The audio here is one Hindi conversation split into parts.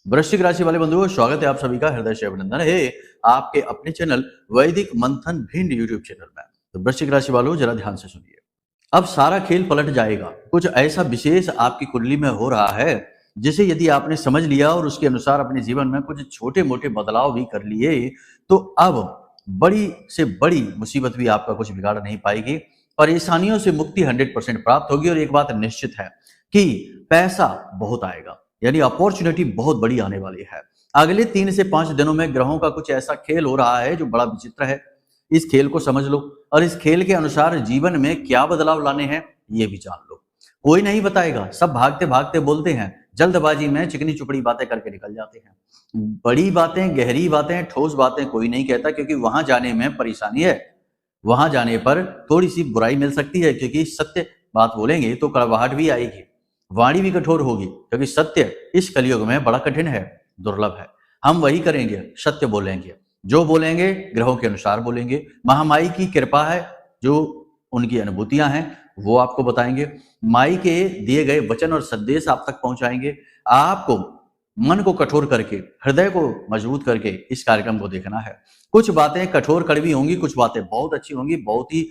वृश्चिक राशि वाले बंधुओं, स्वागत है आप सभी का हृदय से अभिनंदन है आपके अपने चैनल वैदिक मंथन भिंड यूट्यूब चैनल में। तो वृश्चिक राशि वालों, जरा ध्यान से सुनिए। अब सारा खेल पलट जाएगा। कुछ ऐसा विशेष आपकी कुंडली में हो रहा है जिसे यदि आपने समझ लिया और उसके अनुसार अपने जीवन में कुछ छोटे मोटे बदलाव भी कर लिए तो अब बड़ी से बड़ी मुसीबत भी आपका कुछ बिगाड़ नहीं पाएगी। परेशानियों से मुक्ति 100% प्राप्त होगी और एक बात निश्चित है कि पैसा बहुत आएगा, यानी अपॉर्चुनिटी बहुत बड़ी आने वाली है। अगले 3 से 5 दिनों में ग्रहों का कुछ ऐसा खेल हो रहा है जो बड़ा विचित्र है। इस खेल को समझ लो और इस खेल के अनुसार जीवन में क्या बदलाव लाने हैं ये भी जान लो। कोई नहीं बताएगा, सब भागते भागते बोलते हैं, जल्दबाजी में चिकनी चुपड़ी बातें करके निकल जाते हैं। बड़ी बातें, गहरी बातें, ठोस बातें कोई नहीं कहता, क्योंकि वहां जाने में परेशानी है। वहां जाने पर थोड़ी सी बुराई मिल सकती है, क्योंकि सत्य बात बोलेंगे तो कड़वाहट भी आएगी, वाणी भी कठोर होगी, क्योंकि सत्य इस कलयुग में बड़ा कठिन है, दुर्लभ है। हम वही करेंगे, सत्य बोलेंगे, जो बोलेंगे ग्रहों के अनुसार बोलेंगे। महामाई की कृपा है, जो उनकी अनुभूतियां हैं वो आपको बताएंगे। माई के दिए गए वचन और संदेश आप तक पहुंचाएंगे। आपको मन को कठोर करके, हृदय को मजबूत करके इस कार्यक्रम को देखना है। कुछ बातें कठोर कड़वी होंगी, कुछ बातें बहुत अच्छी होंगी, बहुत ही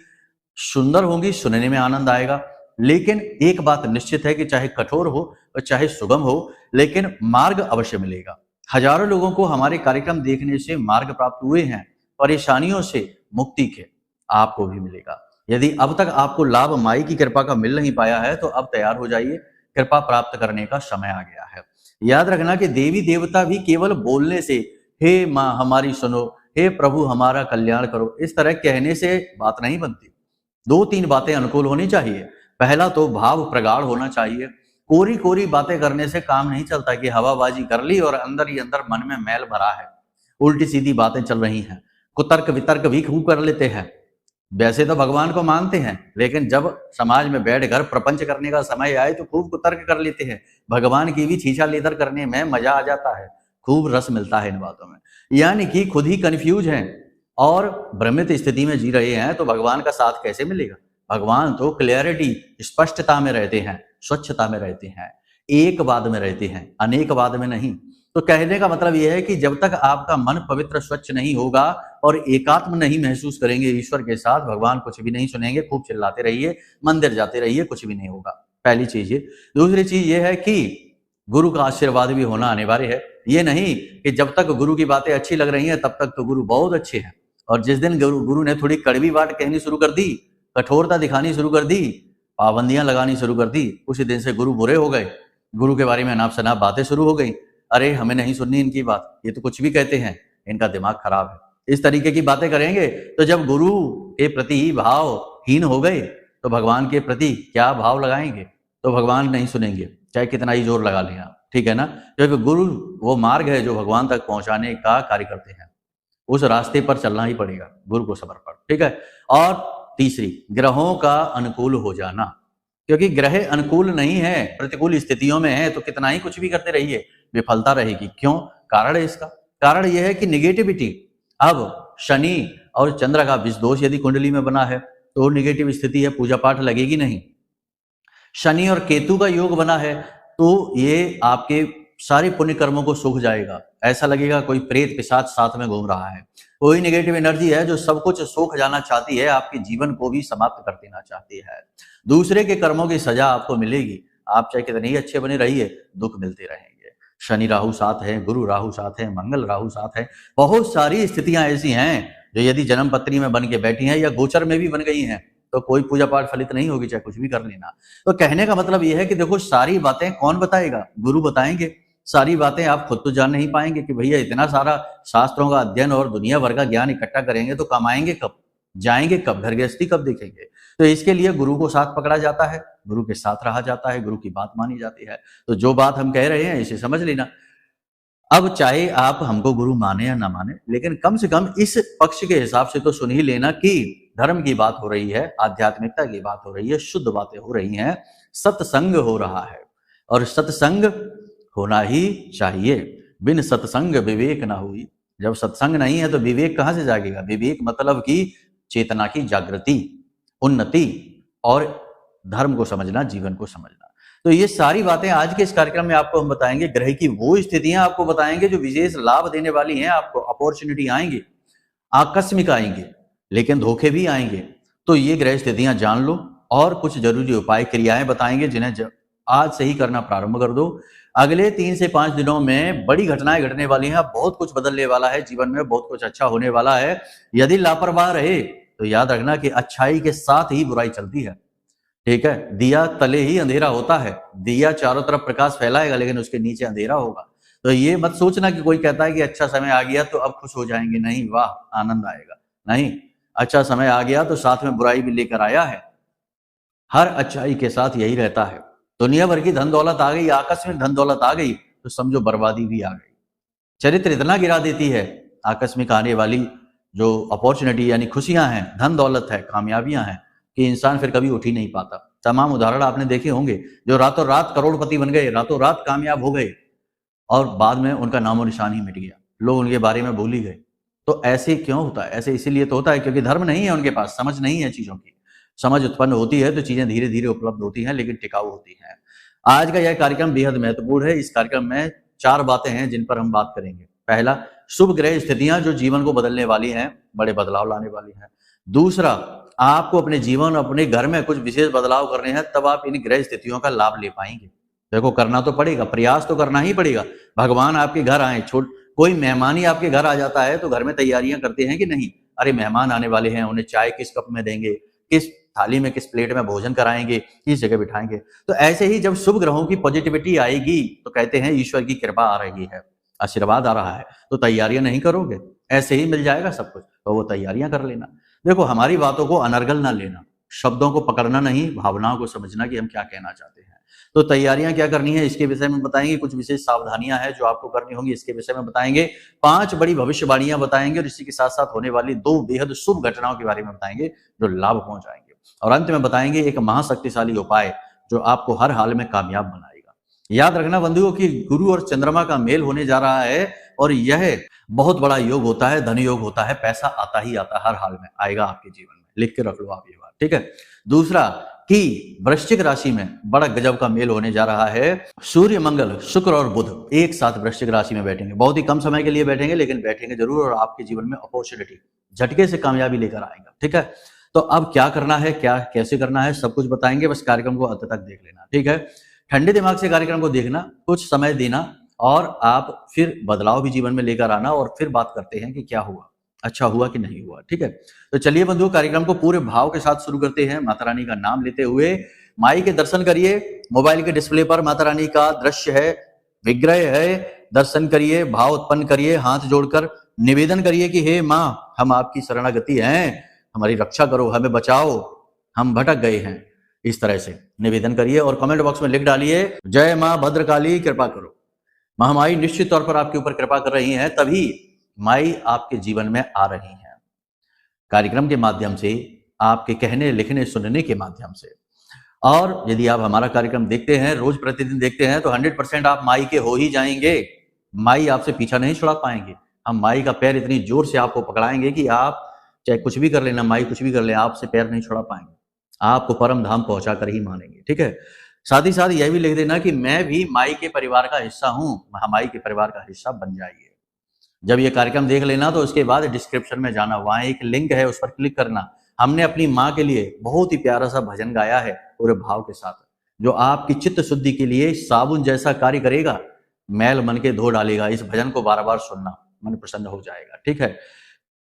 सुंदर होंगी, सुनने में आनंद आएगा। लेकिन एक बात निश्चित है कि चाहे कठोर हो और चाहे सुगम हो, लेकिन मार्ग अवश्य मिलेगा। हजारों लोगों को हमारे कार्यक्रम देखने से मार्ग प्राप्त हुए हैं, परेशानियों से मुक्ति के। आपको भी मिलेगा। यदि अब तक आपको लाभ माई की कृपा का मिल नहीं पाया है तो अब तैयार हो जाइए, कृपा प्राप्त करने का समय आ गया है। याद रखना कि देवी देवता भी केवल बोलने से, हे माँ हमारी सुनो, हे प्रभु हमारा कल्याण करो, इस तरह कहने से बात नहीं बनती। 2-3 बातें अनुकूल होनी चाहिए। पहला तो भाव प्रगाढ़ होना चाहिए। कोरी कोरी बातें करने से काम नहीं चलता कि हवाबाजी कर ली और अंदर ही अंदर मन में मैल भरा है, उल्टी सीधी बातें चल रही हैं। कुतर्क वितर्क भी खूब कर लेते हैं। वैसे तो भगवान को मानते हैं, लेकिन जब समाज में बैठकर प्रपंच करने का समय आए तो खूब कुतर्क कर लेते हैं। भगवान की भी छीछा लेदर करने में मजा आ जाता है, खूब रस मिलता है इन बातों में। यानी कि खुद ही कंफ्यूज हैं और भ्रमित स्थिति में जी रहे हैं तो भगवान का साथ कैसे मिलेगा। भगवान तो क्लियरिटी, स्पष्टता में रहते हैं, स्वच्छता में रहते हैं, एक वाद में रहते हैं, अनेक वाद में नहीं। तो कहने का मतलब यह है कि जब तक आपका मन पवित्र स्वच्छ नहीं होगा और एकात्म नहीं महसूस करेंगे ईश्वर के साथ, भगवान कुछ भी नहीं सुनेंगे। खूब चिल्लाते रहिए, मंदिर जाते रहिए, कुछ भी नहीं होगा। पहली चीज ये। दूसरी चीज ये है कि गुरु का आशीर्वाद भी होना अनिवार्य है। ये नहीं कि जब तक गुरु की बातें अच्छी लग रही हैं तब तक तो गुरु बहुत अच्छे हैं, और जिस दिन गुरु ने थोड़ी कड़वी बात कहनी शुरू कर दी, कठोरता दिखानी शुरू कर दी, पाबंदियां लगानी शुरू कर दी, उसी दिन से गुरु बुरे हो गए। गुरु के बारे में अनाप शनाप बातें शुरू हो गई। अरे हमें नहीं सुननी इनकी बात, ये तो कुछ भी कहते हैं, इनका दिमाग खराब है। इस तरीके की बातें करेंगे तो जब गुरु के प्रति भावहीन हो गए तो भगवान के प्रति क्या भाव लगाएंगे। तो भगवान नहीं सुनेंगे, चाहे कितना ही जोर लगा लें आप, ठीक है ना। क्योंकि गुरु वो मार्ग है जो भगवान तक पहुंचाने का कार्य करते हैं। उस रास्ते पर चलना ही पड़ेगा, गुरु को समर्पण, ठीक है। और तीसरी, ग्रहों का अनुकूल हो जाना। क्योंकि ग्रह अनुकूल नहीं है, प्रतिकूल स्थितियों में है तो कितना ही कुछ भी करते रहिए, विफलता रहेगी। क्यों? कारण है इसका। कारण यह है कि निगेटिविटी। अब शनि और चंद्र का विष दोष यदि कुंडली में बना है तो निगेटिव स्थिति है, पूजा पाठ लगेगी नहीं। शनि और केतु का योग बना है तो ये आपके सारे पुण्य कर्मों को सूख जाएगा। ऐसा लगेगा कोई प्रेत पिशाच साथ में घूम रहा है। कोई नेगेटिव एनर्जी है जो सब कुछ सूख जाना चाहती है, आपके जीवन को भी समाप्त कर देना चाहती है। दूसरे के कर्मों की सजा आपको मिलेगी। आप चाहे कितने ही अच्छे बने रहिए, दुख मिलते रहेंगे। शनि राहु साथ है, गुरु राहु साथ है, मंगल राहु साथ है। बहुत सारी स्थितियां ऐसी हैं जो यदि जन्म पत्री में बन के बैठी हैं या गोचर में भी बन गई हैं तो कोई पूजा पाठ फलित नहीं होगी, चाहे कुछ भी कर लेना। तो कहने का मतलब यह है कि देखो, सारी बातें कौन बताएगा? गुरु बताएंगे। सारी बातें आप खुद तो जान नहीं पाएंगे कि भैया इतना सारा शास्त्रों का अध्ययन और दुनिया भर का ज्ञान इकट्ठा करेंगे तो कमाएंगे कब, जाएंगे कब, घर गृहस्थी कब देखेंगे। तो इसके लिए गुरु को साथ पकड़ा जाता है, गुरु के साथ रहा जाता है, गुरु की बात मानी जाती है। तो जो बात हम कह रहे हैं इसे समझ लेना। अब चाहे आप हमको गुरु माने या ना माने, लेकिन कम से कम इस पक्ष के हिसाब से तो सुन ही लेना कि धर्म की बात हो रही है, आध्यात्मिकता की बात हो रही है, शुद्ध बातें हो रही हैं, सत्संग हो रहा है। और सत्संग होना ही चाहिए। बिन सत्संग विवेक ना हुई। जब सत्संग नहीं है तो विवेक कहां से जागेगा? विवेक मतलब कि चेतना की जागृति, उन्नति और धर्म को समझना, जीवन को समझना। तो ये सारी बातें आज के इस कार्यक्रम में आपको हम बताएंगे। ग्रह की वो स्थितियां आपको बताएंगे जो विशेष लाभ देने वाली हैं। आपको अपॉर्चुनिटी आएंगी, आकस्मिक आएंगे, लेकिन धोखे भी आएंगे। तो ये ग्रह स्थितियां जान लो और कुछ जरूरी उपाय क्रियाएं बताएंगे जिन्हें आज से ही करना प्रारंभ कर दो। अगले 3 से 5 दिनों में बड़ी घटनाएं घटने वाली हैं। बहुत कुछ बदलने वाला है जीवन में, बहुत कुछ अच्छा होने वाला है। यदि लापरवाह रहे तो याद रखना कि अच्छाई के साथ ही बुराई चलती है। ठीक है, दिया तले ही अंधेरा होता है। दिया चारों तरफ प्रकाश फैलाएगा लेकिन उसके नीचे अंधेरा होगा। तो ये मत सोचना कि कोई कहता है कि अच्छा समय आ गया तो अब खुश हो जाएंगे। नहीं, वाह आनंद आएगा। नहीं, अच्छा समय आ गया तो साथ में बुराई भी लेकर आया है। हर अच्छाई के साथ यही रहता है। दुनिया भर की धन दौलत आ गई, आकस्मिक धन दौलत आ गई तो समझो बर्बादी भी आ गई। चरित्र इतना गिरा देती है आकस्मिक आने वाली जो अपॉर्चुनिटी यानी खुशियां हैं, धन दौलत है, कामयाबियां हैं, कि इंसान फिर कभी उठ ही नहीं पाता। तमाम उदाहरण आपने देखे होंगे जो रातों रात करोड़पति बन गए, रातों रात कामयाब हो गए और बाद में उनका नामो निशान ही मिट गया, लोग उनके बारे में भूल ही गए। तो ऐसे क्यों होता है? ऐसे इसीलिए तो होता है क्योंकि धर्म नहीं है उनके पास, समझ नहीं है चीजों की। समझ उत्पन्न होती है तो चीजें धीरे धीरे उपलब्ध होती हैं, लेकिन टिकाऊ होती हैं। आज का यह कार्यक्रम बेहद महत्वपूर्ण है। इस कार्यक्रम में 4 बातें हैं जिन पर हम बात करेंगे। पहला, शुभ ग्रह स्थितियां जो जीवन को बदलने वाली हैं, बड़े बदलाव लाने वाली हैं। दूसरा, आपको अपने जीवन, अपने घर में कुछ विशेष बदलाव करने हैं, तब आप इन ग्रह स्थितियों का लाभ ले पाएंगे। देखो, करना तो पड़ेगा, प्रयास तो करना ही पड़ेगा। भगवान आपके घर आए, कोई मेहमान ही आपके घर आ जाता है तो घर में तैयारियां करते हैं कि नहीं? अरे मेहमान आने वाले हैं, उन्हें चाय किस कप में देंगे, किस थाली में, किस प्लेट में भोजन कराएंगे, किस जगह बिठाएंगे। तो ऐसे ही जब शुभ ग्रहों की पॉजिटिविटी आएगी तो कहते हैं ईश्वर की कृपा आ रही है, आशीर्वाद आ रहा है। तो तैयारियां नहीं करोगे, ऐसे ही मिल जाएगा सब कुछ, तो वो तैयारियां कर लेना। देखो, हमारी बातों को अनर्गल ना लेना, शब्दों को पकड़ना नहीं, भावनाओं को समझना कि हम क्या कहना चाहते हैं। तो तैयारियां क्या करनी है इसके विषय में बताएंगे। कुछ विशेष सावधानियां हैं जो आपको करनी होंगी इसके विषय में बताएंगे। 5 बड़ी भविष्यवाणियां बताएंगे और इसी के साथ साथ होने वाली 2 बेहद शुभ घटनाओं के बारे में बताएंगे जो लाभ पहुंचाएंगे। और अंत में बताएंगे एक महाशक्तिशाली उपाय जो आपको हर हाल में कामयाब बनाएगा। याद रखना बंधुओं कि गुरु और चंद्रमा का मेल होने जा रहा है और यह बहुत बड़ा योग होता है, धन योग होता है। पैसा आता ही आता, हर हाल में आएगा आपके जीवन में। लिख के रख लो आप ये बात, ठीक है। दूसरा कि वृश्चिक राशि में बड़ा गजब का मेल होने जा रहा है। सूर्य, मंगल, शुक्र और बुध एक साथ वृश्चिक राशि में बैठेंगे। बहुत ही कम समय के लिए बैठेंगे, लेकिन बैठेंगे जरूर और आपके जीवन में अपॉर्चुनिटी, झटके से कामयाबी लेकर आएगा, ठीक है। तो अब क्या करना है, क्या कैसे करना है, सब कुछ बताएंगे। बस कार्यक्रम को अंत तक देख लेना, ठीक है। ठंडे दिमाग से कार्यक्रम को देखना, कुछ समय देना और आप फिर बदलाव भी जीवन में लेकर आना और फिर बात करते हैं कि क्या हुआ, अच्छा हुआ कि नहीं हुआ, ठीक है। तो चलिए बंधुओं, कार्यक्रम को पूरे भाव के साथ शुरू करते हैं। माता रानी का नाम लेते हुए माई के दर्शन करिए। मोबाइल के डिस्प्ले पर माता रानी का दृश्य है, विग्रह है, दर्शन करिए, भाव उत्पन्न करिए, हाथ जोड़कर निवेदन करिए कि हे माँ, हम आपकी शरणागति हैं, हमारी रक्षा करो, हमें बचाओ, हम भटक गए हैं। इस तरह से निवेदन करिए और कमेंट बॉक्स में लिख डालिए, जय माँ भद्रकाली, कृपा करो। महामाई निश्चित तौर पर आपके ऊपर कृपा कर रही हैं, तभी माई आपके जीवन में आ रही हैं, कार्यक्रम के माध्यम से, आपके कहने, लिखने, सुनने के माध्यम से। और यदि आप हमारा कार्यक्रम देखते हैं, रोज प्रतिदिन देखते हैं, तो 100% आप माई के हो ही जाएंगे। माई आपसे पीछा नहीं छुड़ा पाएंगे। हम माई का पैर इतनी जोर से आपको पकड़ाएंगे कि आप चाहे कुछ भी कर लेना, माई कुछ भी कर ले, आपसे पैर नहीं छुड़ा पाएंगे, आपको परम धाम पहुंचा कर ही मानेंगे, ठीक है। साथ ही साथ यह भी लिख देना कि मैं भी माई के परिवार का हिस्सा हूं, माई के परिवार का हिस्सा बन जाइए। जब ये कार्यक्रम देख लेना तो उसके बाद डिस्क्रिप्शन में जाना, वहां एक लिंक है, उस पर क्लिक करना। हमने अपनी माँ के लिए बहुत ही प्यारा सा भजन गाया है पूरे भाव के साथ, जो आपकी चित्त शुद्धि के लिए साबुन जैसा कार्य करेगा, मैल मन के धो डालेगा। इस भजन को बार बार सुनना, मन प्रसन्न हो जाएगा, ठीक है।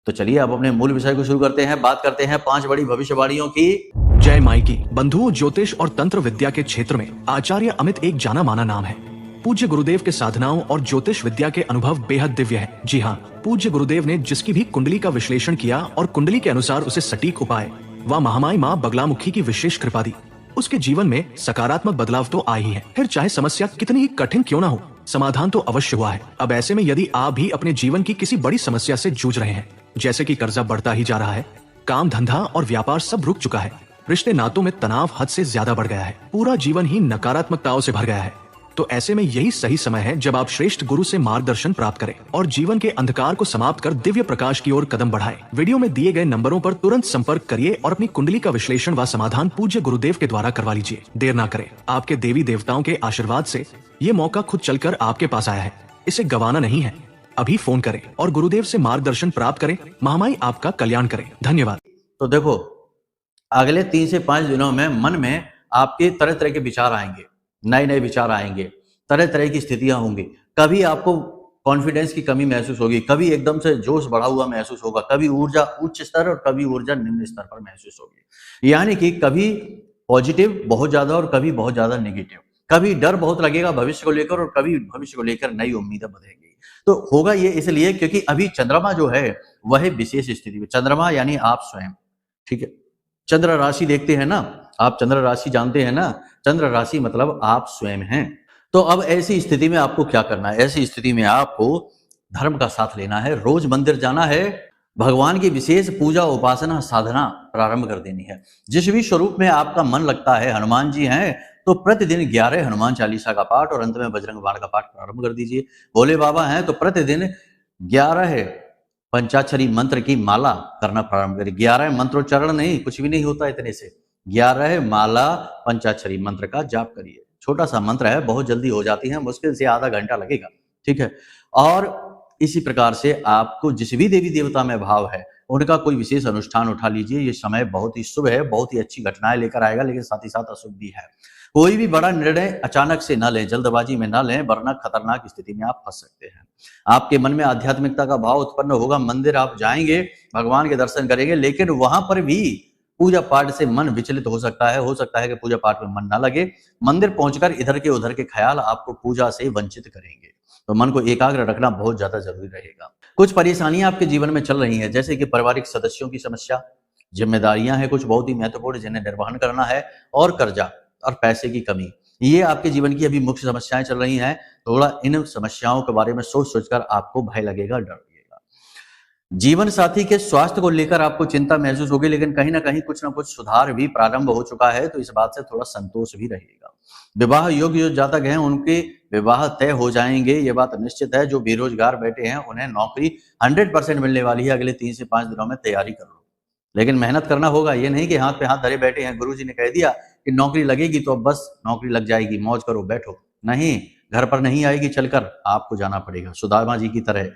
तो चलिए अब अपने मूल विषय को शुरू करते हैं। बात करते हैं 5 बड़ी भविष्यवाणियों की। जय माई की। बंधुओं, ज्योतिष और तंत्र विद्या के क्षेत्र में आचार्य अमित एक जाना माना नाम है। पूज्य गुरुदेव के साधनाओं और ज्योतिष विद्या के अनुभव बेहद दिव्य है। जी हाँ, पूज्य गुरुदेव ने जिसकी भी कुंडली का विश्लेषण किया और कुंडली के अनुसार उसे सटीक उपाय व महामाई माँ बगलामुखी की विशेष कृपा दी, उसके जीवन में सकारात्मक बदलाव तो आ ही है। फिर चाहे समस्या कितनी ही कठिन क्यों ना हो, समाधान तो अवश्य हुआ है। अब ऐसे में यदि आप भी अपने जीवन की किसी बड़ी समस्या से जूझ रहे हैं, जैसे कि कर्जा बढ़ता ही जा रहा है, काम धंधा और व्यापार सब रुक चुका है, रिश्ते नातों में तनाव हद से ज्यादा बढ़ गया है, पूरा जीवन ही नकारात्मकताओं से भर गया है, तो ऐसे में यही सही समय है जब आप श्रेष्ठ गुरु से मार्गदर्शन प्राप्त करें और जीवन के अंधकार को समाप्त कर दिव्य प्रकाश की ओर कदम बढ़ाएं। वीडियो में दिए गए नंबरों पर तुरंत संपर्क करिए और अपनी कुंडली का विश्लेषण व समाधान पूज्य गुरुदेव के द्वारा करवा लीजिए। देर ना करें, आपके देवी देवताओं के आशीर्वाद से ये मौका खुद चलकर आपके पास आया है, इसे गंवाना नहीं है। अभी फोन करें और गुरुदेव से मार्गदर्शन प्राप्त करें। महामाई आपका कल्याण करें। धन्यवाद। तो देखो, अगले 3 से 5 दिनों में मन में आपके तरह तरह के विचार आएंगे, नए नए विचार आएंगे, तरह तरह की स्थितियां होंगी। कभी आपको कॉन्फिडेंस की कमी महसूस होगी, कभी एकदम से जोश बढ़ा हुआ महसूस होगा, कभी ऊर्जा उच्च स्तर और कभी ऊर्जा निम्न स्तर पर महसूस होगी। यानी कि कभी पॉजिटिव बहुत ज्यादा और कभी बहुत ज्यादा नेगेटिव, कभी डर बहुत लगेगा भविष्य को लेकर और कभी भविष्य को लेकर नई उम्मीदें बधेंगी। तो होगा ये इसलिए क्योंकि अभी चंद्रमा जो है वह विशेष स्थिति में, चंद्रमा यानी आप स्वयं, ठीक है। चंद्र राशि देखते हैं ना आप, चंद्र राशि जानते हैं ना, चंद्र राशि मतलब आप स्वयं हैं। तो अब ऐसी स्थिति में आपको क्या करना है? ऐसी स्थिति में आपको धर्म का साथ लेना है, रोज मंदिर जाना है, भगवान की विशेष पूजा उपासना साधना प्रारंभ कर देनी है। जिस भी स्वरूप में आपका मन लगता है, हनुमान जी हैं तो प्रतिदिन 11 हनुमान चालीसा का पाठ और अंत में बजरंग बाण का पाठ प्रारंभ कर दीजिए। भोले बाबा हैं तो प्रतिदिन 11 पंचाक्षरी मंत्र की माला करना प्रारंभ करिए। 11 मंत्रोच्चारण नहीं, कुछ भी नहीं होता इतने से। 11 माला पंचाक्षरी मंत्र का जाप करिए। छोटा सा मंत्र है, बहुत जल्दी हो जाती है, मुश्किल से आधा घंटा लगेगा, ठीक है। और इसी प्रकार से आपको जिस भी देवी देवता में भाव है उनका कोई विशेष अनुष्ठान उठा लीजिए। ये समय बहुत ही शुभ है, बहुत ही अच्छी घटनाएं लेकर आएगा, लेकिन साथ ही साथ अशुभ भी है। कोई भी बड़ा निर्णय अचानक से न लें, जल्दबाजी में न लें, वरना खतरनाक स्थिति में आप फंस सकते हैं। आपके मन में आध्यात्मिकता का भाव उत्पन्न होगा, मंदिर आप जाएंगे, भगवान के दर्शन करेंगे, लेकिन वहां पर भी पूजा पाठ से मन विचलित हो सकता है कि पूजा पाठ में मन ना लगे। मंदिर पहुंचकर इधर के उधर के ख्याल आपको पूजा से वंचित करेंगे, तो मन को एकाग्र रखना बहुत ज्यादा जरूरी रहेगा। कुछ परेशानियां आपके जीवन में चल रही हैं, जैसे कि पारिवारिक सदस्यों की समस्या, जिम्मेदारियां हैं कुछ बहुत ही महत्वपूर्ण जिन्हें निर्वहन करना है, और कर्जा और पैसे की कमी, ये आपके जीवन की अभी मुख्य समस्याएं चल रही हैं। थोड़ा इन समस्याओं के बारे में सोच सोचकर आपको भय लगेगा, डर लगेगा। जीवन साथी के स्वास्थ्य को लेकर आपको चिंता महसूस होगी, लेकिन कहीं ना कहीं कुछ ना कुछ सुधार भी प्रारंभ हो चुका है, तो इस बात से थोड़ा संतोष भी रहेगा। विवाह योग्य जो जातक हैं उनके विवाह तय हो जाएंगे, ये बात निश्चित है। जो बेरोजगार बैठे हैं उन्हें नौकरी 100% मिलने वाली है। अगले 3 से 5 दिनों में तैयारी कर लो, लेकिन मेहनत करना होगा। ये नहीं कि हाथ पे हाथ धरे बैठे हैं, गुरुजी ने कह दिया कि नौकरी लगेगी तो अब बस नौकरी लग जाएगी, मौज करो बैठो। नहीं, घर पर नहीं आएगी, चलकर आपको जाना पड़ेगा, सुदामा जी की तरह।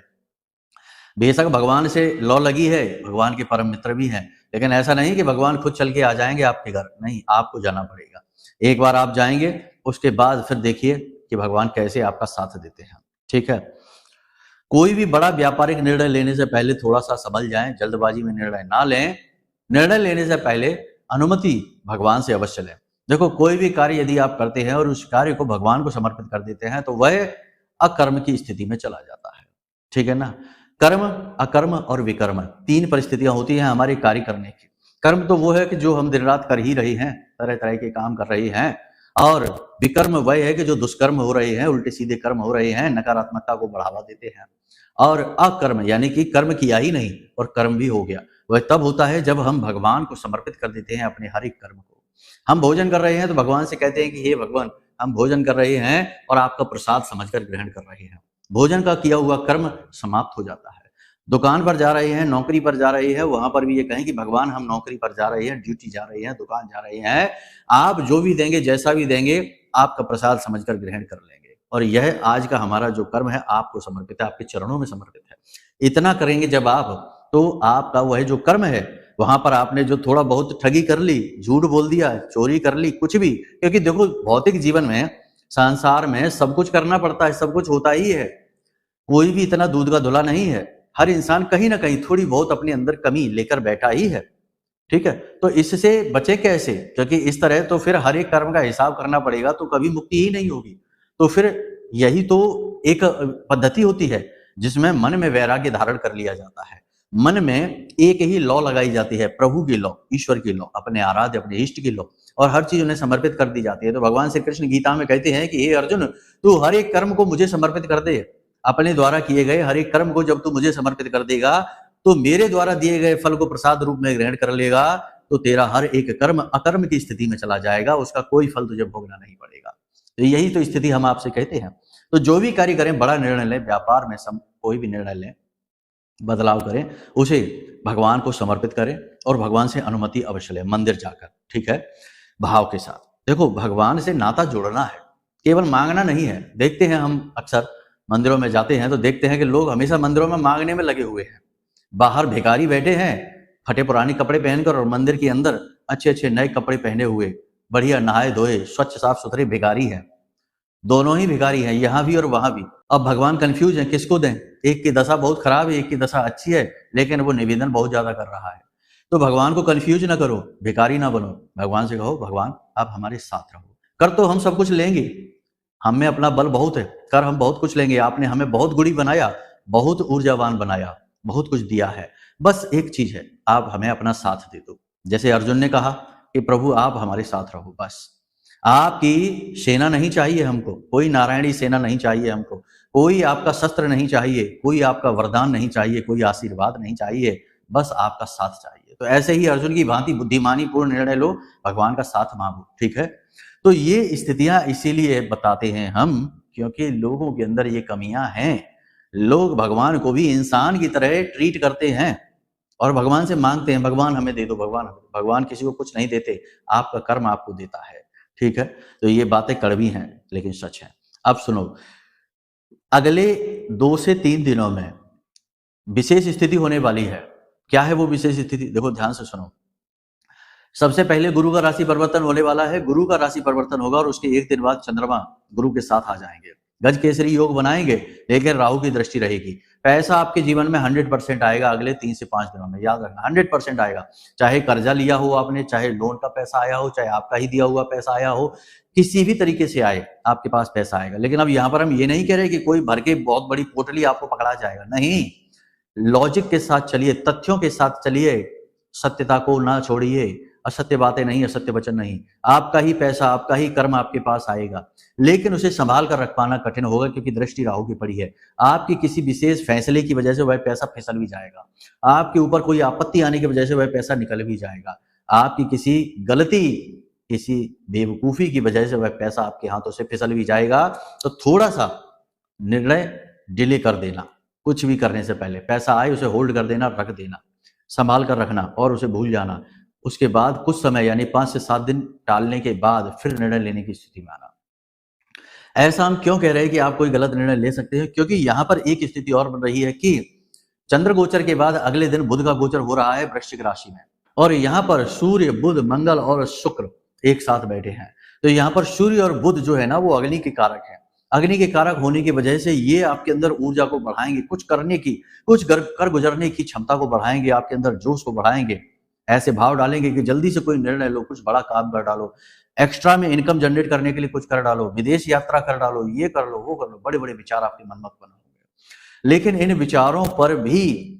बेशक भगवान से लौ लगी है, भगवान के परम मित्र भी हैं, लेकिन ऐसा नहीं कि भगवान खुद चल के आ जाएंगे आपके घर, नहीं, आपको जाना पड़ेगा। एक बार आप जाएंगे, उसके बाद फिर देखिए कि भगवान कैसे आपका साथ देते हैं, ठीक है। कोई भी बड़ा व्यापारिक निर्णय लेने से पहले थोड़ा सा संभल जाएं, जल्दबाजी में निर्णय ना लें। निर्णय लेने से पहले अनुमति भगवान से अवश्य लें। देखो, कोई भी कार्य यदि आप करते हैं और उस कार्य को भगवान को समर्पित कर देते हैं तो वह अकर्म की स्थिति में चला जाता है, ठीक है ना। कर्म, अकर्म और विकर्म 3 परिस्थितियां होती हैं हमारे कार्य करने की। कर्म तो वो है कि जो हम दिन रात कर ही रहे हैं, तरह तरह के काम कर रहे हैं, और विकर्म वह है कि जो दुष्कर्म हो रहे हैं, उल्टे सीधे कर्म हो रहे हैं, नकारात्मकता को बढ़ावा देते हैं। और अकर्म यानी कि कर्म किया ही नहीं और कर्म भी हो गया, वह तब होता है जब हम भगवान को समर्पित कर देते हैं अपने हर एक कर्म को। हम भोजन कर रहे हैं तो भगवान से कहते हैं कि हे भगवान, हम भोजन कर रहे हैं और आपका प्रसाद समझकर ग्रहण कर रहे हैं। भोजन का किया हुआ कर्म समाप्त हो जाता है। दुकान पर जा रहे हैं, नौकरी पर जा रहे हैं, वहां पर भी ये कहें कि भगवान हम नौकरी पर जा रहे हैं, ड्यूटी जा रहे हैं, दुकान जा रहे हैं, आप जो भी देंगे, जैसा भी देंगे, आपका प्रसाद समझकर ग्रहण कर लेंगे। और यह आज का हमारा जो कर्म है आपको समर्पित है, आपके चरणों में समर्पित है। इतना करेंगे जब आप, तो आपका वह जो कर्म है, वहां पर आपने जो थोड़ा बहुत ठगी कर ली, झूठ बोल दिया, चोरी कर ली, कुछ भी, क्योंकि देखो भौतिक जीवन में, संसार में सब कुछ करना पड़ता है, सब कुछ होता ही है, कोई भी इतना दूध का धुला नहीं है। हर इंसान कहीं ना कहीं थोड़ी बहुत अपने अंदर कमी लेकर बैठा ही है, ठीक है। तो इससे बचे कैसे? क्योंकि इस तरह तो फिर हर एक कर्म का हिसाब करना पड़ेगा, तो कभी मुक्ति ही नहीं होगी। तो फिर यही तो एक पद्धति होती है जिसमें मन में वैराग्य धारण कर लिया जाता है। मन में एक ही लॉ लगाई जाती है, प्रभु की लॉ, ईश्वर की लॉ, अपने आराध्य, अपने इष्ट की लॉ, और हर चीज उन्हें समर्पित कर दी जाती है। तो भगवान श्री कृष्ण गीता में कहते हैं कि हे अर्जुन, तू हर एक कर्म को मुझे समर्पित कर दे। अपने द्वारा किए गए हर एक कर्म को जब तू मुझे समर्पित कर देगा, तो मेरे द्वारा दिए गए फल को प्रसाद रूप में ग्रहण कर लेगा, तो तेरा हर एक कर्म अकर्म की स्थिति में चला जाएगा, उसका कोई फल तुझे भोगना नहीं पड़ेगा। तो यही तो स्थिति हम आपसे कहते हैं। तो जो भी कार्य करें, बड़ा निर्णय लें, व्यापार में कोई भी निर्णय लें, बदलाव करें, उसे भगवान को समर्पित करें और भगवान से अनुमति अवश्य लें मंदिर जाकर, ठीक है, भाव के साथ। देखो, भगवान से नाता जोड़ना है, केवल मांगना नहीं है। देखते हैं हम अक्सर मंदिरों में जाते हैं तो देखते हैं कि लोग हमेशा मंदिरों में मांगने में लगे हुए हैं। बाहर भिखारी बैठे हैं फटे पुराने कपड़े पहनकर, और मंदिर के अंदर अच्छे अच्छे नए कपड़े पहने हुए, बढ़िया नहाए धोए स्वच्छ साफ सुथरे भिखारी हैं। दोनों ही भिखारी हैं, यहाँ भी और वहां भी। अब भगवान कंफ्यूज है, किसको दें? एक की दशा बहुत खराब है, एक की दशा अच्छी है, लेकिन वो निवेदन बहुत ज्यादा कर रहा है। तो भगवान को कंफ्यूज ना करो, भिखारी ना बनो। भगवान से कहो, भगवान आप हमारे साथ रहो। कर तो हम सब कुछ लेंगे, हम में अपना बल बहुत है, कर हम बहुत कुछ लेंगे। आपने हमें बहुत गुणी बनाया, बहुत ऊर्जावान बनाया, बहुत कुछ दिया है। बस एक चीज है, आप हमें अपना साथ दे दो। जैसे अर्जुन ने कहा कि प्रभु आप हमारे साथ रहो, बस। आपकी सेना नहीं चाहिए हमको, कोई नारायणी सेना नहीं चाहिए हमको, कोई आपका शस्त्र नहीं चाहिए, कोई आपका वरदान नहीं चाहिए, कोई आशीर्वाद नहीं चाहिए, बस आपका साथ चाहिए। तो ऐसे ही अर्जुन की भांति बुद्धिमानी पूर्ण निर्णय लो, भगवान का साथ मांगो, ठीक है। तो ये स्थितियां इसीलिए बताते हैं हम, क्योंकि लोगों के अंदर ये कमियां हैं। लोग भगवान को भी इंसान की तरह ट्रीट करते हैं और भगवान से मांगते हैं, भगवान हमें दे दो, भगवान हमें दो। भगवान किसी को कुछ नहीं देते, आपका कर्म आपको देता है, ठीक है। तो ये बातें कड़वी हैं लेकिन सच है। अब सुनो, अगले 2 से 3 दिनों में विशेष स्थिति होने वाली है। क्या है वो विशेष स्थिति? देखो ध्यान से सुनो। सबसे पहले गुरु का राशि परिवर्तन होने वाला है। गुरु का राशि परिवर्तन होगा और उसके 1 दिन बाद चंद्रमा गुरु के साथ आ जाएंगे। गज केसरी योग बनाएंगे, लेकिन राहु की दृष्टि रहेगी। पैसा आपके जीवन में 100% आएगा अगले 3 से 5 दिनों में, याद रखना 100% आएगा। चाहे कर्जा लिया हो आपने, चाहे लोन का पैसा आया हो, चाहे आपका ही दिया हुआ पैसा आया हो, किसी भी तरीके से आए आपके पास पैसा आएगा। लेकिन अब यहाँ पर हम ये नहीं कह रहे कि कोई भर के बहुत बड़ी पोटली आपको पकड़ा जाएगा, नहीं। लॉजिक के साथ चलिए, तथ्यों के साथ चलिए, सत्यता को ना छोड़िए। असत्य बातें नहीं, असत्य वचन नहीं। आपका ही पैसा, आपका ही कर्म आपके पास आएगा, लेकिन उसे संभाल कर रख पाना कठिन होगा, क्योंकि दृष्टि राहु की पड़ी है। आपकी किसी विशेष फैसले की वजह से वह पैसा फिसल भी जाएगा, आपके ऊपर कोई आपत्ति आने की वजह से वह पैसा निकल भी जाएगा, आपकी किसी गलती, किसी बेवकूफी की वजह से वह पैसा आपके हाथों से फिसल भी जाएगा। तो थोड़ा सा निर्णय डिले कर देना, कुछ भी करने से पहले पैसा आए उसे होल्ड कर देना, रख देना, संभाल कर रखना और उसे भूल जाना। उसके बाद कुछ समय यानी 5 से 7 दिन टालने के बाद फिर निर्णय लेने की स्थिति में आना। ऐसा हम क्यों कह रहे हैं कि आप कोई गलत निर्णय ले सकते हैं? क्योंकि यहां पर एक स्थिति और बन रही है कि चंद्र गोचर के बाद अगले दिन बुध का गोचर हो रहा है वृश्चिक राशि में, और यहां पर सूर्य, बुध, मंगल और शुक्र एक साथ बैठे हैं। तो यहाँ पर सूर्य और बुध जो है ना, वो अग्नि के कारक है। अग्नि के कारक होने की वजह से ये आपके अंदर ऊर्जा को बढ़ाएंगे, कुछ करने की, कुछ कर गुजरने की क्षमता को बढ़ाएंगे, आपके अंदर जोश को बढ़ाएंगे। ऐसे भाव डालेंगे कि जल्दी से कोई निर्णय लो, कुछ बड़ा काम कर डालो, एक्स्ट्रा में इनकम जनरेट करने के लिए कुछ कर डालो, विदेश यात्रा कर डालो, ये कर लो, वो कर लो। बड़े बड़े विचार आपके मन में बने होंगे, लेकिन इन विचारों पर भी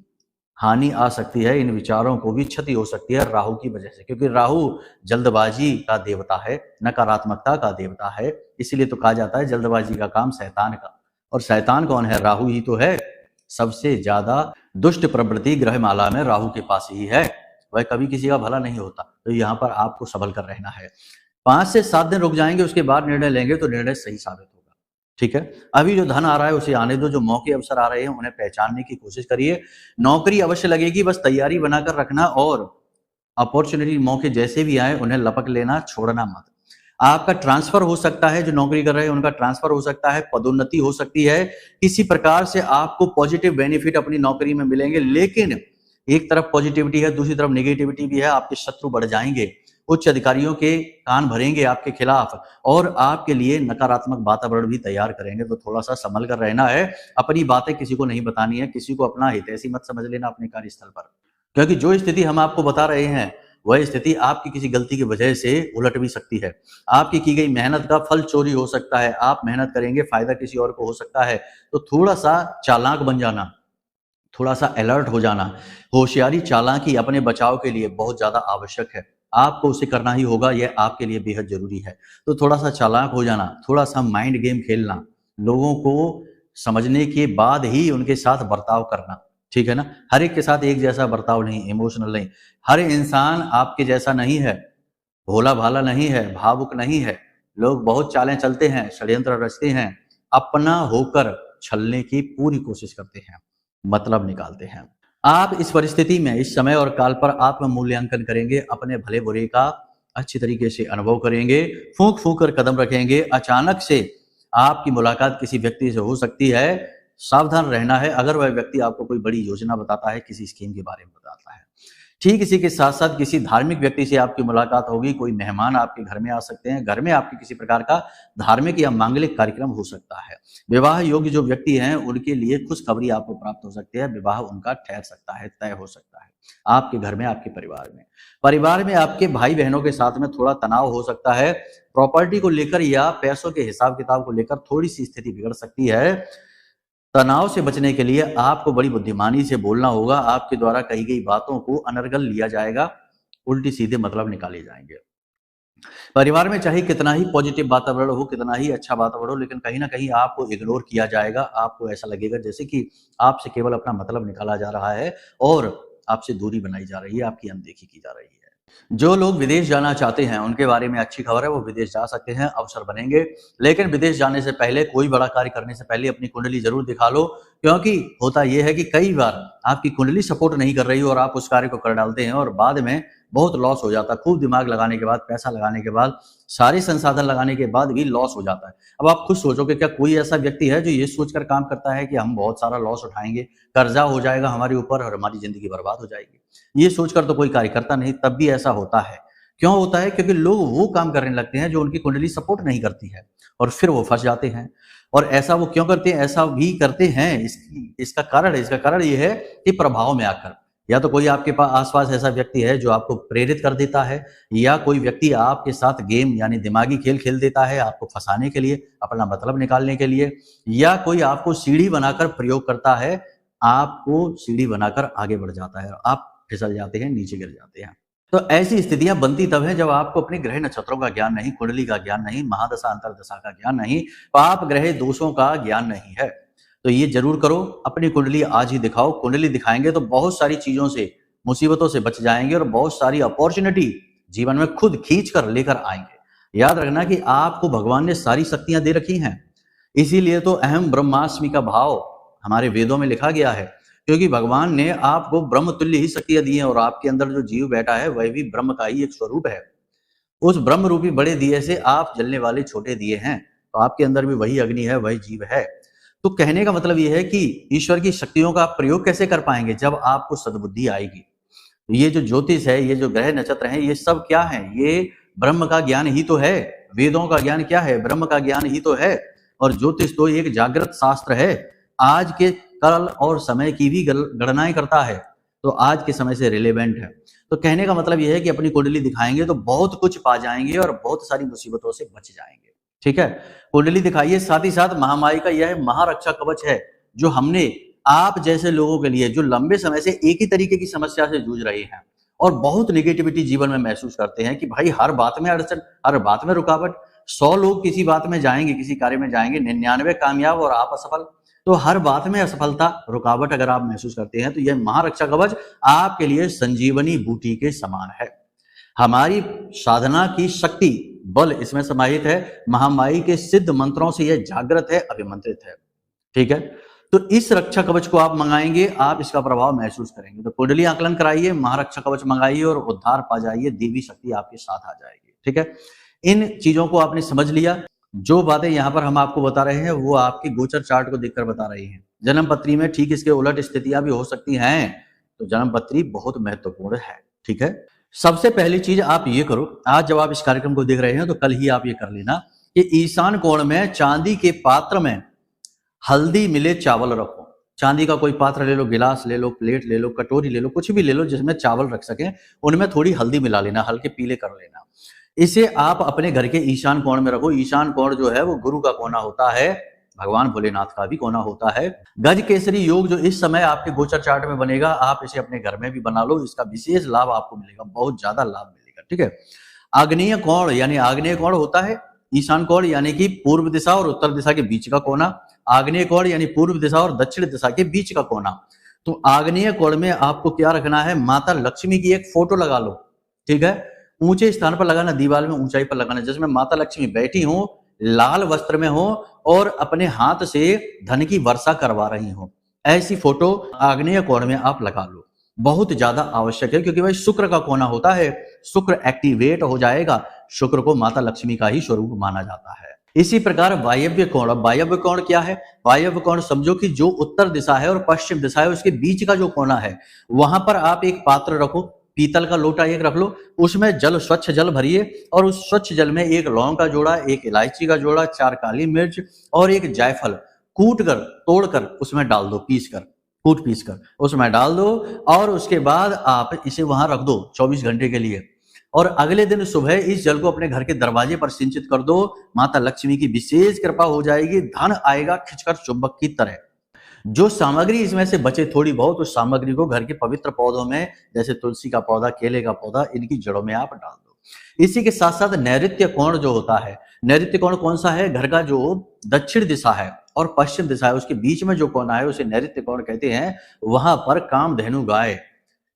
हानि आ सकती है, इन विचारों को भी क्षति हो सकती है राहु की वजह से, क्योंकि राहु जल्दबाजी का देवता है, नकारात्मकता का देवता है। इसीलिए तो कहा जाता है जल्दबाजी का काम शैतान का। और शैतान कौन है? राहु ही तो है। सबसे ज्यादा दुष्ट प्रवृत्ति ग्रहमाला में राहु के पास ही है, वह कभी किसी का भला नहीं होता। तो यहाँ पर आपको संभल कर रहना है। 5 से 7 दिन रुक जाएंगे, उसके बाद निर्णय लेंगे तो निर्णय सही साबित होगा, ठीक है। अभी जो धन आ रहा है उसे आने दो, जो मौके अवसर आ रहे हैं उन्हें पहचानने की कोशिश करिए। नौकरी अवश्य लगेगी, बस तैयारी बनाकर रखना, और अपॉर्चुनिटी, मौके जैसे भी आए उन्हें लपक लेना, छोड़ना मत। आपका ट्रांसफर हो सकता है, जो नौकरी कर रहे हैं उनका ट्रांसफर हो सकता है, पदोन्नति हो सकती है, किसी प्रकार से आपको पॉजिटिव बेनिफिट अपनी नौकरी में मिलेंगे। लेकिन एक तरफ पॉजिटिविटी है, दूसरी तरफ नेगेटिविटी भी है। आपके शत्रु बढ़ जाएंगे, उच्च अधिकारियों के कान भरेंगे आपके खिलाफ, और आपके लिए नकारात्मक वातावरण भी तैयार करेंगे। तो थोड़ा सा संभल कर रहना है, अपनी बातें किसी को नहीं बतानी है, किसी को अपना हितैषी मत समझ लेना अपने कार्यस्थल पर, क्योंकि जो स्थिति हम आपको बता रहे हैं वह स्थिति आपकी किसी गलती की वजह से उलट भी सकती है। आपकी की गई मेहनत का फल चोरी हो सकता है, आप मेहनत करेंगे, फायदा किसी और को हो सकता है। तो थोड़ा सा चालाक बन जाना, थोड़ा सा अलर्ट हो जाना। होशियारी, चालाकी अपने बचाव के लिए बहुत ज्यादा आवश्यक है, आपको उसे करना ही होगा, यह आपके लिए बेहद जरूरी है। तो थोड़ा सा चालाक हो जाना, थोड़ा सा माइंड गेम खेलना, लोगों को समझने के बाद ही उनके साथ बर्ताव करना, ठीक है ना। हर एक के साथ एक जैसा बर्ताव नहीं, इमोशनल नहीं। हर इंसान आपके जैसा नहीं है, भोला भाला नहीं है, भावुक नहीं है। लोग बहुत चालें चलते हैं, षड्यंत्र रचते हैं, अपना होकर छलने की पूरी कोशिश करते हैं, मतलब निकालते हैं। आप इस परिस्थिति में, इस समय और काल पर आत्म मूल्यांकन करेंगे, अपने भले बुरे का अच्छी तरीके से अनुभव करेंगे, फूंक फूंक कर कदम रखेंगे। अचानक से आपकी मुलाकात किसी व्यक्ति से हो सकती है, सावधान रहना है। अगर वह व्यक्ति आपको कोई बड़ी योजना बताता है, किसी स्कीम के बारे में बताता है। ठीक इसी के साथ साथ किसी धार्मिक व्यक्ति से आपकी मुलाकात होगी, कोई मेहमान आपके घर में आ सकते हैं, घर में आपके किसी प्रकार का धार्मिक या मांगलिक कार्यक्रम हो सकता है। विवाह योग्य जो व्यक्ति हैं उनके लिए खुशखबरी आपको प्राप्त हो सकती है, विवाह उनका ठहर सकता है, तय हो सकता है, आपके घर में, आपके परिवार में आपके भाई बहनों के साथ में थोड़ा तनाव हो सकता है, प्रॉपर्टी को लेकर या पैसों के हिसाब किताब को लेकर थोड़ी सी स्थिति बिगड़ सकती है। तनाव से बचने के लिए आपको बड़ी बुद्धिमानी से बोलना होगा। आपके द्वारा कही गई बातों को अनर्गल लिया जाएगा, उल्टी सीधे मतलब निकाले जाएंगे। परिवार में चाहे कितना ही पॉजिटिव वातावरण हो, कितना ही अच्छा वातावरण हो, लेकिन कहीं ना कहीं आपको इग्नोर किया जाएगा। आपको ऐसा लगेगा जैसे कि आपसे केवल अपना मतलब निकाला जा रहा है और आपसे दूरी बनाई जा रही है, आपकी अनदेखी की जा रही है। जो लोग विदेश जाना चाहते हैं उनके बारे में अच्छी खबर है, वो विदेश जा सकते हैं, अवसर बनेंगे। लेकिन विदेश जाने से पहले, कोई बड़ा कार्य करने से पहले अपनी कुंडली जरूर दिखा लो, क्योंकि होता यह है कि कई बार आपकी कुंडली सपोर्ट नहीं कर रही और आप उस कार्य को कर डालते हैं और बाद में बहुत लॉस हो जाता है। खूब दिमाग लगाने के बाद, पैसा लगाने के बाद, सारे संसाधन लगाने के बाद भी लॉस हो जाता है। अब आप खुद सोचोगे, क्या कोई ऐसा व्यक्ति है जो ये सोचकर काम करता है कि हम बहुत सारा लॉस उठाएंगे, कर्जा हो जाएगा हमारे ऊपर और हमारी जिंदगी बर्बाद हो जाएगी? ये सोचकर तो कोई कार्य करता नहीं। तब भी ऐसा होता है। क्यों होता है? क्योंकि लोग वो काम करने लगते हैं जो उनकी कुंडली सपोर्ट नहीं करती है और फिर वो फंस जाते हैं। और ऐसा वो क्यों करते हैं? ऐसा भी करते हैं, इसका कारण ये है कि प्रभाव में आकर, या तो कोई आपके पास आसपास ऐसा व्यक्ति है जो आपको प्रेरित कर देता है, या कोई व्यक्ति आपके साथ गेम यानी दिमागी खेल खेल देता है आपको फंसाने के लिए, अपना मतलब निकालने के लिए, या कोई आपको सीढ़ी बनाकर प्रयोग करता है, आपको सीढ़ी बनाकर आगे बढ़ जाता है और आप फिसल जाते हैं, नीचे गिर जाते हैं। तो ऐसी स्थितियां बनती तब है जब आपको अपने ग्रह नक्षत्रों का ज्ञान नहीं, कुंडली का ज्ञान नहीं, महादशा अंतरदशा का ज्ञान नहीं, पाप ग्रह दोषों का ज्ञान नहीं है। तो ये जरूर करो, अपनी कुंडली आज ही दिखाओ। कुंडली दिखाएंगे तो बहुत सारी चीजों से, मुसीबतों से बच जाएंगे और बहुत सारी अपॉर्चुनिटी जीवन में खुद खींच कर लेकर आएंगे। याद रखना कि आपको भगवान ने सारी शक्तियां दे रखी हैं, इसीलिए तो अहम ब्रह्मास्मि का भाव हमारे वेदों में लिखा गया है, क्योंकि भगवान ने आपको ब्रह्म तुल्य ही शक्तियां दी हैं और आपके अंदर जो जीव बैठा है वह भी ब्रह्म का ही एक स्वरूप है। उस ब्रह्म रूपी बड़े दिए से आप जलने वाले छोटे दिए हैं, तो आपके अंदर भी वही अग्नि है, वही जीव है। तो कहने का मतलब यह है कि ईश्वर की शक्तियों का आप प्रयोग कैसे कर पाएंगे? जब आपको सद्बुद्धि आएगी। ये जो ज्योतिष है, ये जो ग्रह नक्षत्र हैं, ये सब क्या है? ये ब्रह्म का ज्ञान ही तो है। वेदों का ज्ञान क्या है? ब्रह्म का ज्ञान ही तो है। और ज्योतिष तो एक जागृत शास्त्र है, आज के कल और समय की भी गणनाएं करता है, तो आज के समय से रिलेवेंट है। तो कहने का मतलब यह है कि अपनी कुंडली दिखाएंगे तो बहुत कुछ पा जाएंगे और बहुत सारी मुसीबतों से बच जाएंगे। ठीक है, कुंडली दिखाइए। साथ ही साथ महामाई का यह महारक्षा कवच है, जो हमने आप जैसे लोगों के लिए, जो लंबे समय से एक ही तरीके की समस्या से जूझ रहे हैं और बहुत नेगेटिविटी जीवन में महसूस करते हैं कि भाई हर बात में अड़चन, हर बात में रुकावट। 100 लोग किसी बात में जाएंगे, किसी कार्य में जाएंगे, 99 कामयाब और आप असफल। तो हर बात में असफलता, रुकावट अगर आप महसूस करते हैं तो यह महारक्षा कवच आपके लिए संजीवनी बूटी के समान है। हमारी साधना की शक्ति, बल इसमें समाहित है। महामाई के सिद्ध मंत्रों से यह जागृत है, अभिमंत्रित है। ठीक है, तो इस रक्षा कवच को आप मंगाएंगे, आप इसका प्रभाव महसूस करेंगे। तो कुंडली आकलन कराइए, महारक्षा कवच मंगाइए और उद्धार पा जाइए, देवी शक्ति आपके साथ आ जाएगी। ठीक है, इन चीजों को आपने समझ लिया। जो बातें यहाँ पर हम आपको बता रहे हैं वो आपकी गोचर चार्ट को देखकर बता रही हैं। जन्म पत्री में ठीक इसके उलट स्थितियां भी हो सकती हैं, तो जन्म पत्री बहुत महत्वपूर्ण है। ठीक है, सबसे पहली चीज आप ये करो, आज जब आप इस कार्यक्रम को देख रहे हैं तो कल ही आप ये कर लेना कि ईशान कोण में चांदी के पात्र में हल्दी मिले चावल रखो। चांदी का कोई पात्र ले लो, गिलास ले लो, प्लेट ले लो, कटोरी ले लो, कुछ भी ले लो जिसमें चावल रख सके, उनमें थोड़ी हल्दी मिला लेना, हल्के पीले कर लेना। इसे आप अपने घर के ईशान कोण में रखो। ईशान कोण जो है वो गुरु का कोना होता है, भगवान भोलेनाथ का भी कोना होता है। गज केसरी योग जो इस समय आपके गोचर चार्ट में बनेगा, आप इसे अपने घर में भी बना लो, इसका विशेष लाभ आपको मिलेगा, बहुत ज्यादा लाभ मिलेगा। ठीक है, आग्नेय कोण यानी आग्नेय कोण होता है ईशान कोण, यानी कि पूर्व दिशा और उत्तर दिशा के बीच का कोना। आग्नेय कोण यानी पूर्व दिशा और दक्षिण दिशा के बीच का कोना। तो आग्नेय कोण में आपको क्या रखना है? माता लक्ष्मी की एक फोटो लगा लो। ठीक है, ऊंचे स्थान पर लगाना, दीवार में ऊंचाई पर लगाना, जिसमें माता लक्ष्मी बैठी हो, लाल वस्त्र में हो और अपने हाथ से धन की वर्षा करवा रही हो। ऐसी फोटो आग्नेय कोण में आप लगा लो, बहुत ज्यादा आवश्यक है, क्योंकि भाई शुक्र का कोना होता है, शुक्र एक्टिवेट हो जाएगा। शुक्र को माता लक्ष्मी का ही स्वरूप माना जाता है। इसी प्रकार वायव्य कोण, वायव्य कोण क्या है? वायव्य कोण समझो कि जो उत्तर दिशा है और पश्चिम दिशा है, उसके बीच का जो कोना है, वहां पर आप एक पात्र रखो, पीतल का लोटा एक रख लो, उसमें जल, स्वच्छ जल भरिए और उस स्वच्छ जल में एक लौंग का जोड़ा, एक इलायची का जोड़ा, 4 काली मिर्च और एक जायफल कूट कर, तोड़कर उसमें डाल दो, पीस कर उसमें डाल दो और उसके बाद आप इसे वहां रख दो 24 घंटे के लिए। और अगले दिन सुबह इस जल को अपने घर के दरवाजे पर सिंचित कर दो। माता लक्ष्मी की विशेष कृपा हो जाएगी, धन आएगा खिंचकर चुंबक की तरह। जो सामग्री इसमें से बचे थोड़ी बहुत, उस सामग्री को घर के पवित्र पौधों में, जैसे तुलसी का पौधा, केले का पौधा, इनकी जड़ों में आप डाल दो। इसी के साथ साथ नैऋत्य कोण जो होता है, नैऋत्य कोण कौन सा है? घर का जो दक्षिण दिशा है और पश्चिम दिशा है, उसके बीच में जो कोना है उसे नैऋत्य कोण कहते हैं। वहां पर कामधेनु गाय,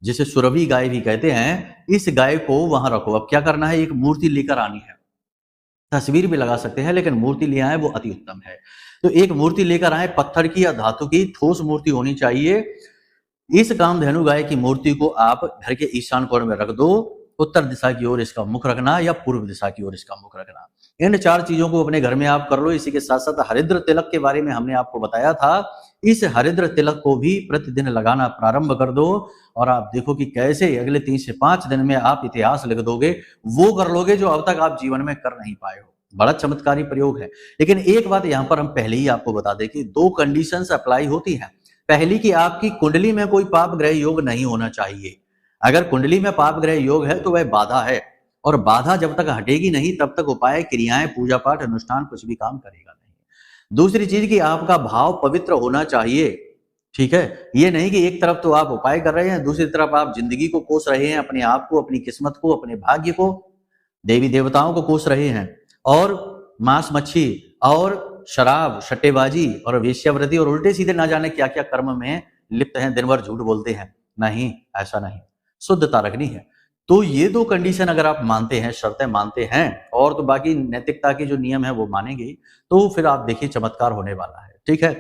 जिसे सुरभि गाय भी कहते हैं, इस गाय को वहां रखो। अब क्या करना है? एक मूर्ति लेकर आनी है, तस्वीर भी लगा सकते हैं, लेकिन मूर्ति ले आए वो अति उत्तम है। तो एक मूर्ति लेकर आए, पत्थर की या धातु की ठोस मूर्ति होनी चाहिए। इस कामधेनु गाय की मूर्ति को आप घर के ईशान कोण में रख दो। उत्तर दिशा की ओर इसका मुख रखना या पूर्व दिशा की ओर इसका मुख रखना। इन 4 चीजों को अपने घर में आप कर लो। इसी के साथ साथ हरिद्र तिलक के बारे में हमने आपको बताया था। इस हरिद्र तिलक को भी प्रतिदिन लगाना प्रारंभ कर दो और आप देखो कि कैसे अगले 3 से 5 दिन में आप इतिहास लिख दोगे, वो कर लोगे जो अब तक आप जीवन में कर नहीं पाए हो। बड़ा चमत्कारी प्रयोग है। लेकिन एक बात यहां पर हम पहले ही आपको बता दें कि 2 कंडीशंस अप्लाई होती हैं। पहली कि आपकी कुंडली में कोई पाप ग्रह योग नहीं होना चाहिए। अगर कुंडली में पाप ग्रह योग है तो वह बाधा है, और बाधा जब तक हटेगी नहीं तब तक उपाय, क्रियाएं, पूजा पाठ, अनुष्ठान कुछ भी काम करेगा नहीं। दूसरी चीज कि आपका भाव पवित्र होना चाहिए, ठीक है। ये नहीं कि एक तरफ तो आप उपाय कर रहे हैं, दूसरी तरफ आप जिंदगी को कोस रहे हैं, अपने आप को, अपनी किस्मत को, अपने भाग्य को, देवी देवताओं को कोस रहे हैं, और मांस मच्छी और शराब, सट्टेबाजी और वेश्यावृत्ति और उल्टे सीधे ना जाने क्या क्या कर्म में लिप्त हैं, दिन भर झूठ बोलते हैं। नहीं, ऐसा नहीं, शुद्धता रखनी है। तो ये 2 कंडीशन अगर आप मानते हैं, शर्तें मानते हैं, और तो बाकी नैतिकता के जो नियम है वो मानेंगे, तो फिर आप देखिए चमत्कार होने वाला है, ठीक है।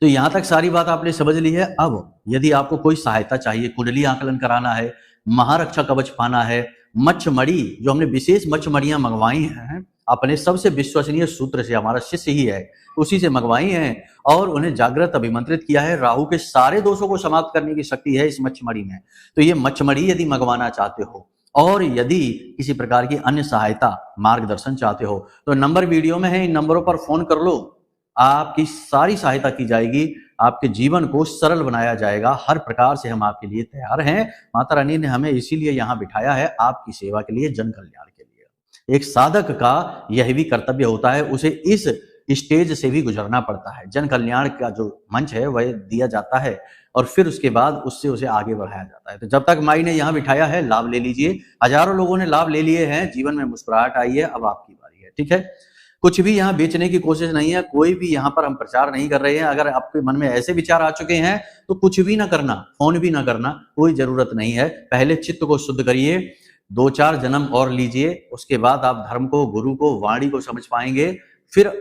तो यहां तक सारी बात आपने समझ ली है। अब यदि आपको कोई सहायता चाहिए, कुंडली आकलन कराना है, महारक्षा कवच पाना है, मच्छमड़ी, जो हमने विशेष मच्छमड़ियां मंगवाई हैं अपने सबसे विश्वसनीय सूत्र से, हमारा शिष्य ही है, उसी से मंगवाई हैं और उन्हें जागृत अभिमंत्रित किया है। राहु के सारे दोषों को समाप्त करने की शक्ति है इस मच्छमड़ी में। तो ये मच्छमड़ी यदि मंगवाना चाहते हो और यदि किसी प्रकार की अन्य सहायता, मार्गदर्शन चाहते हो, तो नंबर वीडियो में है, इन नंबरों पर फोन कर लो। आपकी सारी सहायता की जाएगी, आपके जीवन को सरल बनाया जाएगा। हर प्रकार से हम आपके लिए तैयार हैं। माता रानी ने हमें इसीलिए यहाँ बिठाया है, आपकी सेवा के लिए, जन कल्याण के लिए। एक साधक का यह भी कर्तव्य होता है, उसे इस स्टेज से भी गुजरना पड़ता है। जन कल्याण का जो मंच है वह दिया जाता है और फिर उसके बाद उससे उसे आगे बढ़ाया जाता है। तो जब तक माई ने यहाँ बिठाया है, लाभ ले लीजिए। हजारों लोगों ने लाभ ले लिए हैं, जीवन में मुस्कुराहट आई है, अब आपकी बारी है, ठीक है। कुछ भी यहाँ बेचने की कोशिश नहीं है, कोई भी यहाँ पर हम प्रचार नहीं कर रहे हैं। अगर आपके मन में ऐसे विचार आ चुके हैं तो कुछ भी ना करना, फोन भी ना करना, कोई जरूरत नहीं है। पहले चित्त को शुद्ध करिए, 2-4 जन्म और लीजिए, उसके बाद आप धर्म को, गुरु को, वाणी को समझ पाएंगे। फिर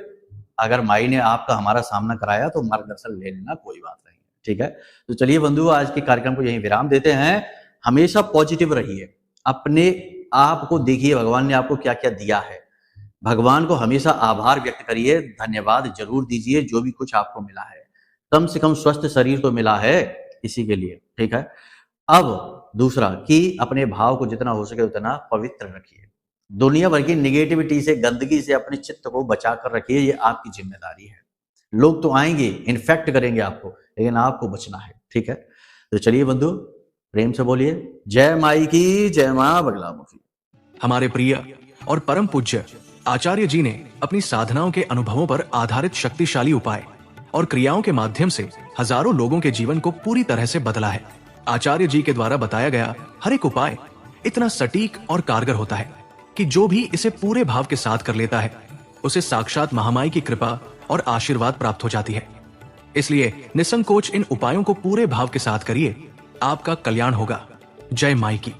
अगर माई ने आपका हमारा सामना कराया तो मार्गदर्शन ले लेना, कोई बात नहीं, ठीक है। तो चलिए बंधुओं, आज के कार्यक्रम को यहीं विराम देते हैं। हमेशा पॉजिटिव रहिए, अपने आप को देखिए, भगवान ने आपको क्या क्या दिया है। भगवान को हमेशा आभार व्यक्त करिए, धन्यवाद जरूर दीजिए जो भी कुछ आपको मिला है। कम से कम स्वस्थ शरीर तो मिला है इसी के लिए, ठीक है। अब दूसरा कि अपने भाव को जितना हो सके उतना पवित्र रखिए। दुनिया भर की निगेटिविटी से, गंदगी से अपने चित्त को बचा कर रखिए, ये आपकी जिम्मेदारी है। लोग तो आएंगे, इन्फेक्ट करेंगे आपको, लेकिन आपको बचना है, ठीक है। तो चलिए बंधु, प्रेम से बोलिए जय माई की, जय मां बगलामुखी। हमारे प्रिय और परम पूज्य आचार्य जी ने अपनी साधनाओं के अनुभवों पर आधारित शक्तिशाली उपाय और क्रियाओं के माध्यम से हजारों लोगों के जीवन को पूरी तरह से बदला है। आचार्य जी के द्वारा बताया गया हर एक उपाय इतना सटीक और कारगर होता है कि जो भी इसे पूरे भाव के साथ कर लेता है, उसे साक्षात महामाई की कृपा और आशीर्वाद प्राप्त हो जाती है। इसलिए निसंकोच इन उपायों को पूरे भाव के साथ करिए, आपका कल्याण होगा। जय माई की।